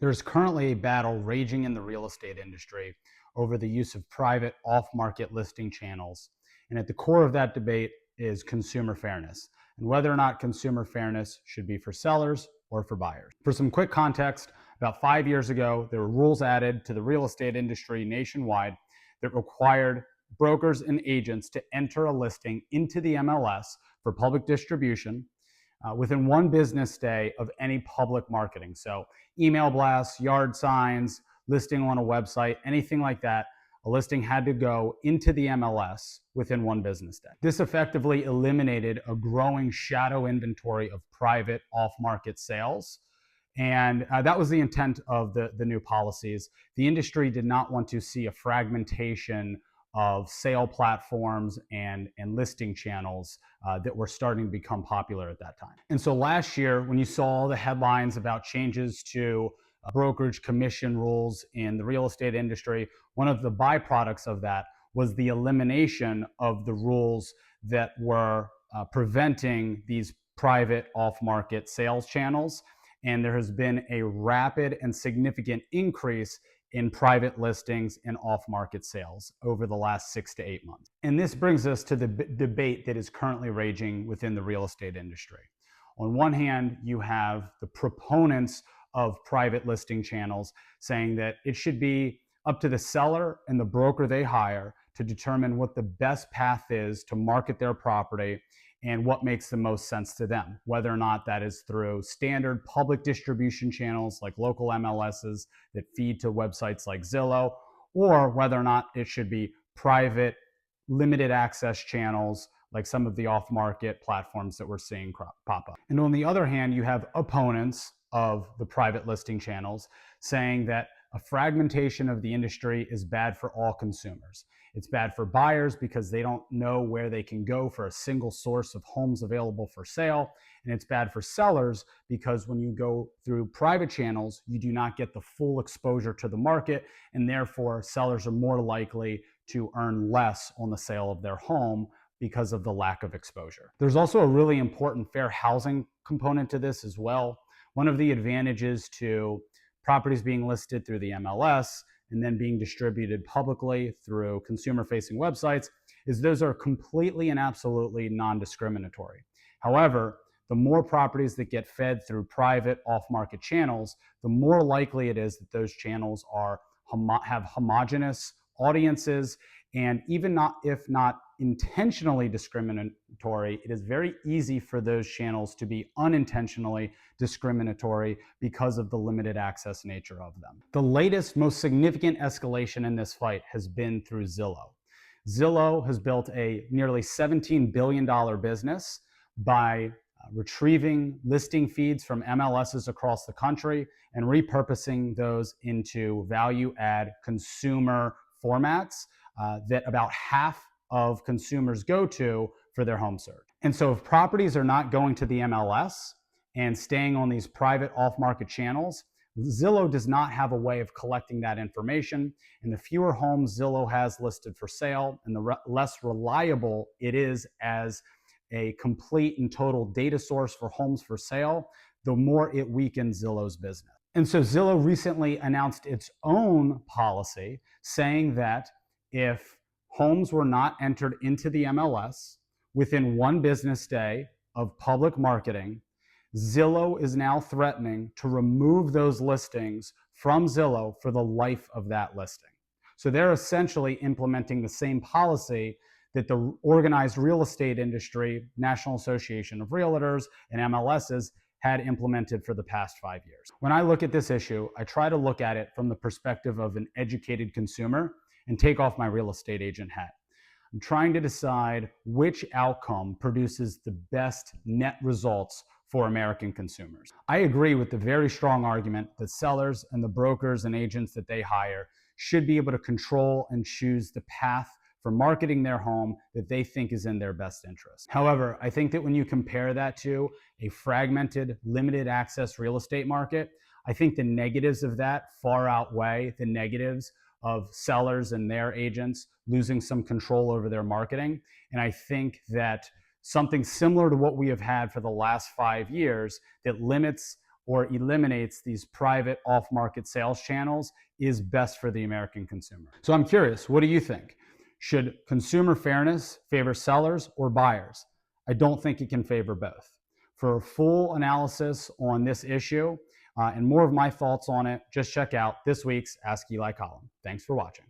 There's currently a battle raging in the real estate industry over the use of private off-market listing channels. And at the core of that debate is consumer fairness and whether or not consumer fairness should be for sellers or for buyers. For some quick context, about 5 years ago, there were rules added to the real estate industry nationwide that required brokers and agents to enter a listing into the MLS for public distribution within one business day of any public marketing. So email blasts, yard signs, listing on a website, anything like that, a listing had to go into the MLS within one business day. This effectively eliminated a growing shadow inventory of private off-market sales. And that was the intent of the new policies. The industry did not want to see a fragmentation of sale platforms and listing channels that were starting to become popular at that time. And so last year, when you saw all the headlines about changes to brokerage commission rules in the real estate industry, one of the byproducts of that was the elimination of the rules that were preventing these private off-market sales channels. And there has been a rapid and significant increase in private listings and off-market sales over the last 6 to 8 months. And this brings us to the debate that is currently raging within the real estate industry. On one hand, you have the proponents of private listing channels saying that it should be up to the seller and the broker they hire to determine what the best path is to market their property and what makes the most sense to them, whether or not that is through standard public distribution channels like local MLSs that feed to websites like Zillow, or whether or not it should be private limited access channels like some of the off-market platforms that we're seeing pop up. And on the other hand, you have opponents of the private listing channels saying that a fragmentation of the industry is bad for all consumers. It's bad for buyers because they don't know where they can go for a single source of homes available for sale. And it's bad for sellers because when you go through private channels, you do not get the full exposure to the market. And therefore, sellers are more likely to earn less on the sale of their home because of the lack of exposure. There's also a really important fair housing component to this as well. One of the advantages to properties being listed through the MLS and then being distributed publicly through consumer-facing websites is those are completely and absolutely non-discriminatory. However, the more properties that get fed through private off-market channels, the more likely it is that those channels have homogenous audiences, and even if not intentionally discriminatory, it is very easy for those channels to be unintentionally discriminatory because of the limited access nature of them. The latest, most significant escalation in this fight has been through Zillow. Zillow has built a nearly $17 billion business by retrieving listing feeds from MLSs across the country and repurposing those into value-add consumer formats that about half of consumers go to for their home search. And so if properties are not going to the MLS and staying on these private off-market channels, Zillow does not have a way of collecting that information. And the fewer homes Zillow has listed for sale and the less reliable it is as a complete and total data source for homes for sale, the more it weakens Zillow's business. And so Zillow recently announced its own policy saying that if homes were not entered into the MLS within one business day of public marketing, Zillow is now threatening to remove those listings from Zillow for the life of that listing. So they're essentially implementing the same policy that the organized real estate industry, National Association of Realtors, and MLSs had implemented for the past 5 years. When I look at this issue, I try to look at it from the perspective of an educated consumer and take off my real estate agent hat. I'm trying to decide which outcome produces the best net results for American consumers. I agree with the very strong argument that sellers and the brokers and agents that they hire should be able to control and choose the path for marketing their home that they think is in their best interest. However, I think that when you compare that to a fragmented, limited access real estate market, I think the negatives of that far outweigh the negatives of sellers and their agents losing some control over their marketing. And I think that something similar to what we have had for the last 5 years that limits or eliminates these private off-market sales channels is best for the American consumer. So I'm curious, what do you think? Should consumer fairness favor sellers or buyers? I don't think it can favor both. For a full analysis on this issue and more of my thoughts on it, just check out this week's Ask Eli column. Thanks for watching.